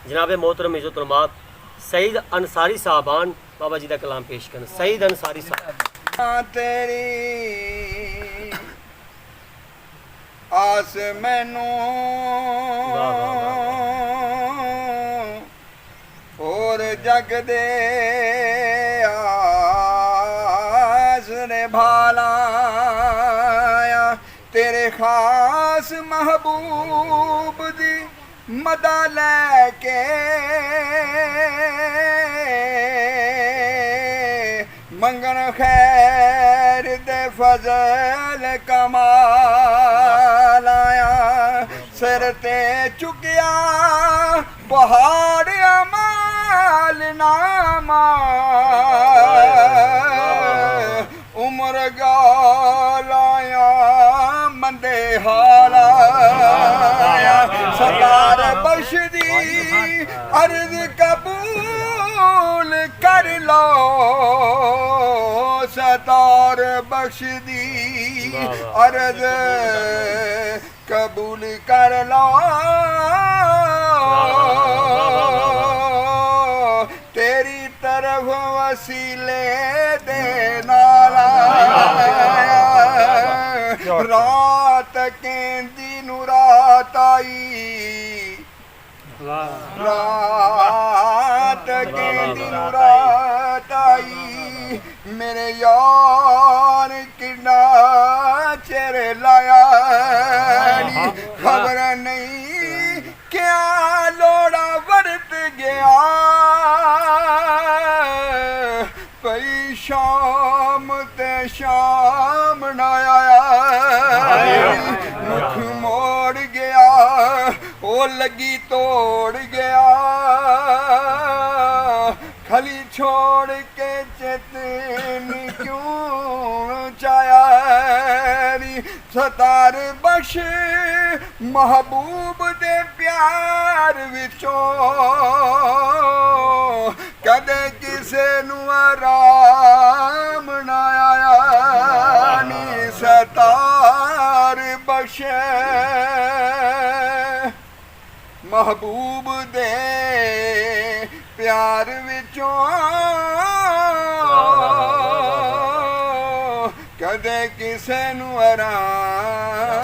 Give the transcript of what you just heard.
जनाब मोहतरम इज़्ज़त उलमा सईद अंसारी साहबान बाबा जी का कलाम पेश करन। सईद अंसारी साहब। तेरी आस मैनू और जग दे आसरे भालाया तेरे खास महबूब दी मदा लैके मंगन खैर दे फजल कमाल आया सिर ते चुकिया पहाड़ अमाल नामा उम्र गालाया मंदे हालाया सरकार बख्श दी अर्ज कबूल कर लो सरदार बख्श दी अर्ज कबूल कर लो तेरी तरफ वसीले दे नाला रात केंदी नू रात आई रात केंदी नू रात आई मेरे यार किन्ना चिर लाया खबर नहीं क्या लोड़ा वरत गया पई शाम ते शाम ना आया मुख मोड़ गया ओ लगी तोड़ गया खली छोड़ के चेतनी क्यों चाया सतार बख्श महबूब दे प्यार विचों कदे किसे नू आराम ना आया नी सतार बख्श महबूब दे प्यार विचों कदे किसे नू आराम